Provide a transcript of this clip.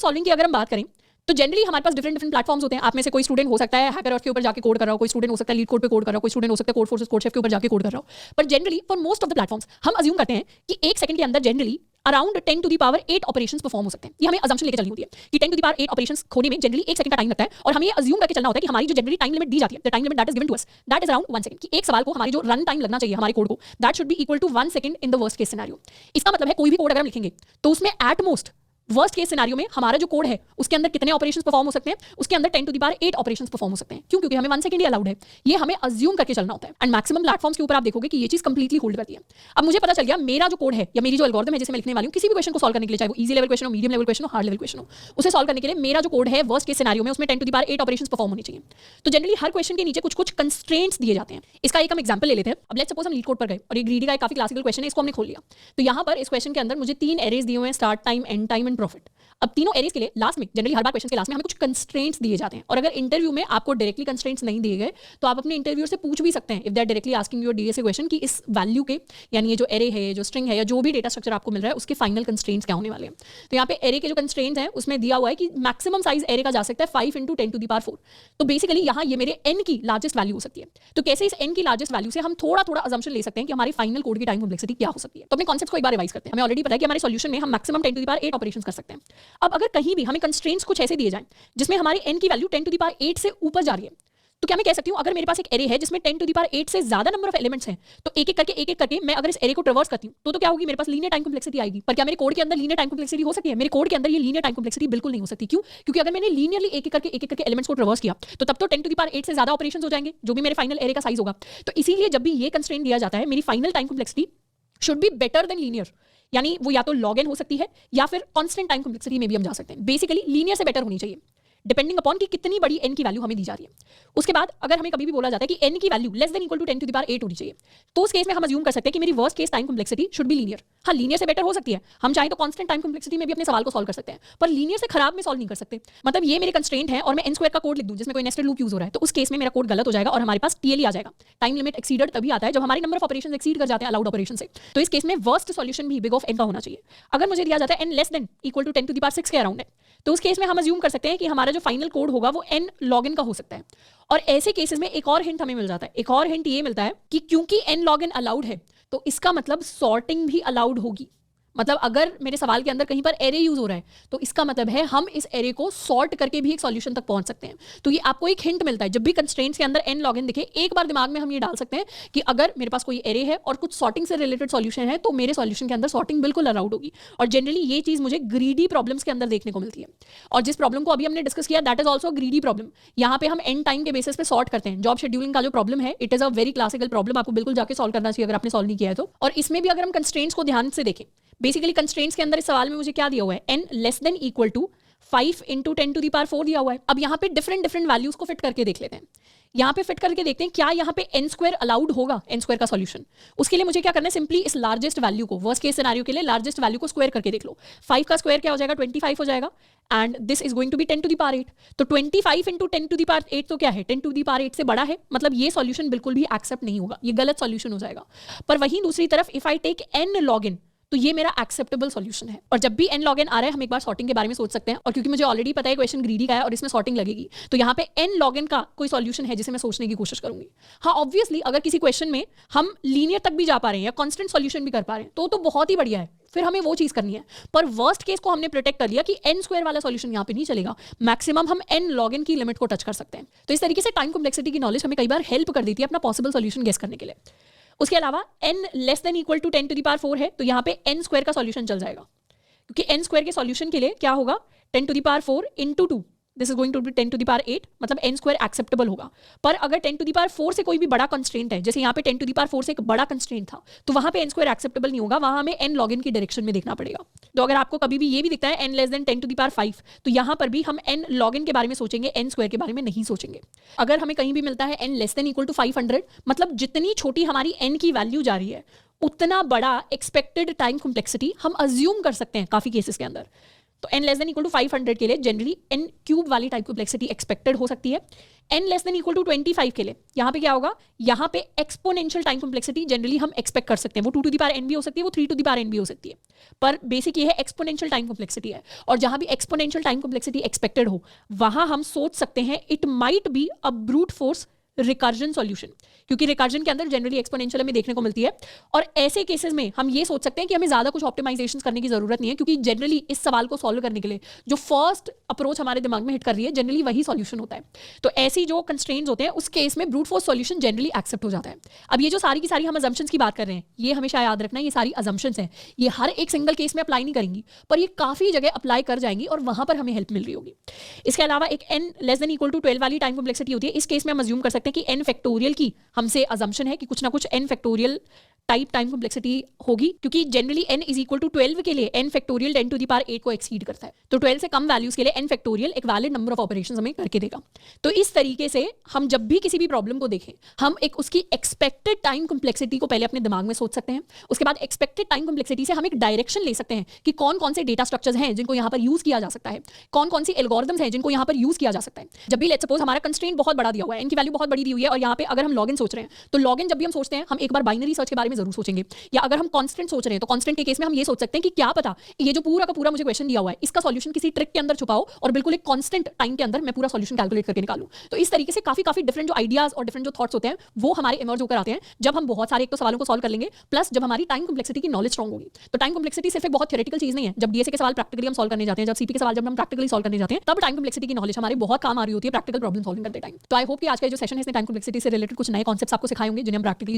Solving की अगर हम बात करें तो जनरली हमारे पास डिफरेंट प्लेटफॉर्म्स होते हैं। आप में से कोई स्टूडेंट हो सकता है हैकर अर्थ के ऊपर जाके कोड कर रहा हो, कोई स्टूडेंट हो सकता है लीड कोड पे कोड कर रहा हो, कोई स्टूडेंट हो सकता है कोड फोर्सेस कोड शेफ के ऊपर जाके कोड कर रहा हो। पर generally for most of the platforms हम अज्यूम करते हैं कि 1 सेकंड के अंदर generally around 10 to the power 8 operations perform हो सकते हैं। ये हमें अजम्पशन लेके चलनी होती है कि 10 टू द पावर 8 ऑपरेशंस होने में जनरली 1 सेकंड का टाइम लगता है और हमें ये अज्यूम करके चलना होता है कि हमारी जो जनरली टाइम लिमिट दी जाती है, the time limit that is given to us, that is around 1 second, कि एक सवाल को हमारी जो रन टाइम लगना चाहिए हमारे कोड को, that should be equal to 1 second in the worst case scenario. इसका मतलब है कोई भी कोड अगर हम लिखेंगे तो उसमें at most worst case scenario में हमारा जो कोड है उसके अंदर कितने ऑपरेशंस परफॉर्म हो सकते हैं, उसके अंदर 10 to the power 8 operations perform हो सकते हैं। क्यों? क्योंकि हमें 1 सेकंड ही अलाउड है। ये हमें अज्यूम करके चलना होता है एंड मैक्सिमम प्लेटफॉर्म्स के ऊपर आप देखोगे कि ये चीज कंप्लीटली होल्ड करती है। अब मुझे पता चल गया मेरा जो कोड है या मेरी जो एल्गोरिथम है जिसे मैं लिखने वाली हूं, किसी भी क्वेश्चन को सॉल्व करने के लिए, चाहे वो इजी लेवल क्वेश्चन हो, मीडियम लेवल क्वेश्चन हो, हार्ड लेवल क्वेश्चन हो, उसे सॉल्व करने के लिए मेरा जो कोड है वर्स्ट केस सिनेरियो में उसमें 10 to the power 8 operations perform होनी चाहिए। तो जनरली हर क्वेश्चन के नीचे कुछ कंस्ट्रेंट्स दिए जाते हैं। इसका एक हम एग्जांपल ले लेते हैं। अब लेट्स सपोज हम लीड कोड पर गए और ये ग्रीडी का एक काफी क्लासिकल क्वेश्चन है, इसको हमने खोल लिया। तो यहां पर इस क्वेश्चन के अंदर मुझे 3 एरेज दिए हुए हैं, start time, and time and profit. अब तीनों एरेज के लिए लास्ट में जनरली हर बार क्वेश्चन के लास्ट में हमें कुछ कंस्ट्रेंट्स दिए जाते हैं और अगर इंटरव्यू में आपको डायरेक्टली कंस्ट्रेंट्स नहीं दिए गए तो आप अपने इंटरव्यूअर से पूछ भी सकते हैं if they are directly asking your DSA question कि इस वैल्यू के, यानी ये जो एरे है, जो स्ट्रिंग है या जो भी डेटा स्ट्रक्चर आपको मिल रहा है उसके फाइनल कंस्ट्रेंट्स क्या होने वाले हैं। तो यहाँ पे एरे के जो कंस्ट्रेंट्स हैं उसमें दिया हुआ है कि मैक्सिमम साइज एरे का जा सकता है 5 × 10 टू द पावर 4। तो बेसिकली यहाँ ये मेरे एन की लार्जेस्ट वैल्यू हो सकती है। तो कैसे इस एन की लार्जेस्ट वैल्यू से हम थोड़ा थोड़ा अजम्पशन ले सकते हैं कि हमारी फाइनल कोड की टाइम कॉम्प्लेक्सिटी क्या हो सकती है। तो अपने कॉन्सेप्ट को एक बार रिवाइज करते हैं। हमें ऑलरेडी पता है कि हमारे सॉल्यूशन में हम maximum 10 to the power 8 operations कर सकते हैं। अब अगर कहीं भी हमें कंस्ट्रेंट्स कुछ ऐसे दिए जाएं जिसमें हमारी n की वैल्यू 10 टू द पावर 8 से ऊपर जा रही है, तो क्या मैं कह सकती हूं अगर मेरे पास एक एरे है जिसमें 10 टू द पावर 8 से ज्यादा नंबर ऑफ एलिमेंट्स हैं तो एक एक करके मैं अगर इस एरे को ट्रैवर्स करती हूं तो क्या होगी, मेरे पास लीनियर टाइम कॉम्प्लेक्सिटी आएगी। पर क्या मेरे कोड के अंदर लीनियर टाइम कॉम्प्लेक्सिटी हो सकती है? मेरे कोड के अंदर ये लीनियर टाइम कॉम्प्लेक्सिटी बिल्कुल नहीं हो सकती। क्यों? क्योंकि अगर मैंने लीनियरली एक एक करके एलिमेंट्स को ट्रैवर्स किया तो तब तो 10 टू द पावर 8 से ज्यादा ऑपरेशंस हो जाएंगे जो भी मेरे फाइनल एरे का साइज होगा। तो इसीलिए जब भी ये कंस्ट्रेंट दिया जाता है मेरी final time complexity should be better than linear, यानी वो या तो log n हो सकती है या फिर कांस्टेंट टाइम कॉम्प्लेक्सिटी में भी हम जा सकते हैं। बेसिकली लीनियर से बेटर होनी चाहिए डिपेंडिंग अपॉन कि कितनी बड़ी n की वैल्यू हमें दी जा रही है। उसके बाद अगर हमें कभी भी बोला जाता है कि n की value less than equal to 10 to the power 8 होनी चाहिए तो उस केस में हम अज्यूम कर सकते हैं कि मेरी worst case time complexity should be linear. हाँ, लीनियर से बेटर हो सकती है, हम चाहे तो कांस्टेंट टाइम कॉम्प्लेक्सिटी में भी अपने सवाल को सॉल्व कर सकते हैं, पर लीनियर से खराब में सॉल्व नहीं कर सकते। मतलब ये मेरे कंस्ट्रेंट है और मैं n स्क्वायर का कोड लिख दूं जिसमें कोई नेस्टेड लूप यूज हो रहा है तो उस केस में मेरा कोड गलत हो जाएगा और हमारे पास TLE आ जाएगा। टाइम लिमिट एक्सीडेड तभी आता है जब हमारी नंबर ऑफ ऑपरेशंस एक्सीड कर जाते हैं अलाउड ऑपरेशन से। तो इस केस में वर्स्ट सॉल्यूशन भी बिग ऑफ n का होना चाहिए। अगर मुझे दिया जाता है n less than equal to 10 to the power 6 के अराउंड है तो उस केस में हम अज्यूम कर सकते हैं कि हमारा जो फाइनल कोड होगा वो n log n का हो सकता है। और ऐसे केसेस में एक और हिंट हमें मिल जाता है। एक और हिंट ये मिलता है कि क्योंकि n log n अलाउड है तो इसका मतलब सॉर्टिंग भी अलाउड होगी। मतलब अगर मेरे सवाल के अंदर कहीं पर एरे यूज हो रहा है तो इसका मतलब है हम इस एरे को सॉर्ट करके भी एक सॉल्यूशन तक पहुंच सकते हैं। तो ये आपको एक हिंट मिलता है जब भी कंस्ट्रेंट्स के अंदर n log n दिखे, एक बार दिमाग में हम ये डाल सकते हैं कि अगर मेरे पास कोई एरे है और कुछ सॉर्टिंग से रिलेटेड सॉल्यूशन है तो मेरे सॉल्यूशन के अंदर सॉर्टिंग बिल्कुल अलाउड होगी। और जनरली ये चीज मुझे ग्रीडी प्रॉब्लम्स के अंदर देखने को मिलती है। और जिस प्रॉब्लम को अभी हमने डिस्कस किया that is also greedy problem. यहाँ पे हम एंड टाइम के बेसिस पे सॉर्ट करते हैं। जॉब शेड्यूलिंग का जो प्रॉब्लम है it is a very classical problem, आपको बिल्कुल जाके सॉल्व करना चाहिए अगर आपने सॉल्व नहीं किया है तो। और इसमें भी अगर हम कंस्ट्रेंट्स को ध्यान से देखें, बेसिकली कंस्ट्रेंट्स के अंदर इस सवाल में मुझे क्या दिया हुआ है, n less than equal to 5 × 10 to the power 4 दिया हुआ है। अब यहाँ पे डिफरेंट वैल्यूज को फिट करके देख लेते हैं। यहाँ पे फिट करके देखते हैं क्या यहाँ पे n स्क्वायर अलाउड होगा, n स्क्वायर का सॉल्यूशन। उसके लिए मुझे क्या करना है, सिंपली इस लार्जेस्ट वैल्यू को, वर्स्ट केस सिनेरियो के लिए लार्जेस्ट वैल्यू को स्क्वायर करके देख लो। 5 का स्क्वायर क्या हो जाएगा, 25 हो जाएगा and this is going to be 10 to the power 8। तो 25 × 10 टू द पावर 8 तो क्या है, 10 टू द पावर 8 से बड़ा है। मतलब ये सॉल्यूशन बिल्कुल भी एक्सेप्ट नहीं होगा, ये गलत सॉल्यूशन हो जाएगा। पर वहीं दूसरी तरफ if I take n log n तो ये मेरा एक्सेप्टेबल सॉल्यूशन है। और जब भी n log n आ रहा है हम एक बार सॉर्टिंग के बारे में सोच सकते हैं। और क्योंकि मुझे ऑलरेडी पता है क्वेश्चन ग्रीडी का है और इसमें सॉर्टिंग लगेगी तो यहाँ पे n log n का कोई सॉल्यूशन है जिसे मैं सोचने की कोशिश करूंगी। हाँ, ऑब्वियसली अगर किसी क्वेश्चन में हम लीनियर तक भी जा पा रहे हैं या कांस्टेंट सॉल्यूशन भी कर पा रहे हैं तो बहुत ही बढ़िया है, फिर हमें वो चीज करनी है। पर वर्स्ट केस को हमने प्रोटेक्ट कर लिया कि n स्क्वायर वाला सॉल्यूशन यहाँ पे नहीं चलेगा, मैक्सिमम हम n log n की लिमिट को टच कर सकते हैं। तो इस तरीके से टाइम कॉम्प्लेक्सिटी की नॉलेज हमें कई बार हेल्प कर देती है अपना पॉसिबल सॉल्यूशन गेस करने के लिए। उसके अलावा n less than equal to 10 to the power 4 है तो यहाँ पे n स्क्वायर का सॉल्यूशन चल जाएगा, क्योंकि n स्क्वायर के सॉल्यूशन के लिए क्या होगा, 10 to the power 4 into 2 this is going to be 10 to the power 8, मतलब n स्क्वायर एक्सेप्टेबल होगा। पर अगर 10 टू द पावर 4 से कोई भी बड़ा कंस्ट्रेंट है, जैसे यहाँ पे 10 टू द पावर 4 से एक बड़ा कंस्ट्रेंट था तो वहां पे n स्क्वायर एक्सेप्टेबल नहीं होगा, वहां हमें n log n की डायरेक्शन में देखना पड़ेगा। तो अगर आपको कभी भी ये भी दिखता है n less than 10 to the power 5 तो यहाँ पर भी हम n log n के बारे में सोचेंगे, n स्क्वायर के बारे में नहीं सोचेंगे। अगर हमें कहीं भी मिलता है n less than equal to 500, मतलब जितनी छोटी हमारी n की वैल्यू जा रही है उतना बड़ा एक्सपेक्टेड टाइम कॉम्प्लेक्सिटी हम अज्यूम कर सकते हैं काफी केसेस के अंदर। तो n less than equal to 500 के लिए जनरली n क्यूब वाली टाइप कॉम्प्लेक्सिटी एक्सपेक्टेड हो सकती है। n less than equal to 25 के लिए यहाँ पे क्या होगा, यहाँ पे एक्सपोनेंशियल टाइम कॉम्प्लेक्सिटी जनरली हम एक्सपेक्ट कर सकते हैं। वो 2 टू द पावर n भी हो सकती है, वो 3 टू द पावर n भी हो सकती है, पर बेसिक ये है एक्सपोनेंशियल टाइम कॉम्प्लेक्सिटी है। और जहां भी एक्सपोनेंशियल टाइम कॉम्प्लेक्सिटी एक्सपेक्टेड हो वहां हम सोच सकते हैं it might be a brute force recursion solution, क्योंकि रिकर्जन के अंदर जनरली एक्सपोनेंशियल हमें देखने को मिलती है। और ऐसे केसेस में हम ये सोच सकते हैं कि हमें ज्यादा कुछ ऑप्टिमाइजेशन करने की जरूरत नहीं है, क्योंकि जनरली इस सवाल को सॉल्व करने के लिए जो फर्स्ट अप्रोच हमारे दिमाग में हिट कर रही है जनरली वही सॉल्यूशन होता है। तो ऐसी जो कंस्ट्रेंट्स होते हैं उस केस में brute force solution generally accept हो जाता है। अब ये जो सारी की सारी हम अजम्पशंस की बात कर रहे हैं, ये हमेशा याद रखना, ये सारी अजम्पशंस हैं, ये हर एक सिंगल केस में अप्लाई नहीं करेंगी, पर ये काफी जगह अप्लाई कर जाएंगी और वहां पर हमें हेल्प मिल रही होगी। इसके अलावा एक n less than equal to 12 वाली टाइम कॉम्प्लेक्सिटी होती है। इस केस में हम अज्यूम कर सकते हैं कि n फैक्टोरियल की हमसे अजम्पशन है कि कुछ ना कुछ n फैक्टोरियल टाइम कॉम्प्लेक्सिटी होगी, क्योंकि generally n is equal to 12 के लिए n factorial 10 to the power 8 को एक्सीड करता है। तो 12 से कम वैल्यूज के लिए n फैक्टोरियल एक वैलिड नंबर ऑफ ऑपरेशंस हमें करके देगा। तो इस तरीके से हम जब भी किसी भी प्रॉब्लम को देखें, हम एक उसकी एक्सपेक्टेड टाइम कॉम्प्लेक्सिटी को पहले अपने दिमाग में सोच सकते हैं। उसके बाद एक्सपेक्टेड टाइम कॉम्प्लेक्सिटी से हम एक डायरेक्शन ले सकते हैं कि कौन कौन से डेटा स्ट्रक्चर्स हैं जिनको यहाँ पर यूज किया जा सकता है, कौन कौन सी एल्गोरिथम्स हैं जिनको यहाँ पर यूज किया जा सकता है। जब भी लेट्स सपोज हमारा कंस्ट्रेंट बहुत बड़ा दिया हुआ है, n की वैल्यू बहुत बड़ी दी हुई है, और यहाँ पे अगर हम लॉगिन सोच रहे हैं तो लॉगिन जब भी हम सोचते हैं हम एक बार बाइनरी सर्च के बारे में जरूर सोचेंगे, या अगर हम कांस्टेंट सोच रहे हैं तो कांस्टेंट के केस में हम ये सोच सकते हैं कि क्या पता ये जो पूरा का पूरा मुझे क्वेश्चन दिया हुआ है इसका सॉल्यूशन किसी ट्रिक के अंदर छुपाओ और बिल्कुल एक कांस्टेंट टाइम के अंदर मैं पूरा सॉल्यूशन कैलकुलेट करके निकालूं। तो इस तरीके से काफी डिफरेंट जो आइडियाज और डिफरेंट जो थॉट्स होते हैं वो हमारे इमर्ज होकर आते हैं जब हम बहुत सारे एक तो सवालों को सॉल्व कर लेंगे, प्लस जब हमारी टाइम कॉम्प्लेक्सिटी की नॉलेज स्ट्रांग होगी। तो टाइम कॉम्प्लेक्सिटी सिर्फ एक बहुत थ्योरेटिकल चीज नहीं है। जब डीएसए के सवाल प्रैक्टिकली हम सॉल्व करने जाते हैं, जब सीपी के सवाल जब हम प्रैक्टिकली सॉल्व करने जाते हैं, तब टाइम कॉम्प्लेक्सिटी की नॉलेज हमारे बहुत काम आ रही होती है प्रैक्टिकल प्रॉब्लम सॉल्विंग करते टाइम। तो आई होप कि आज का जो सेशन है इसने टाइम कॉम्प्लेक्सिटी से रिलेटेड कुछ नए कॉन्सेप्ट्स आपको सिखाए होंगे जिन्हें हम प्रैक्टिकली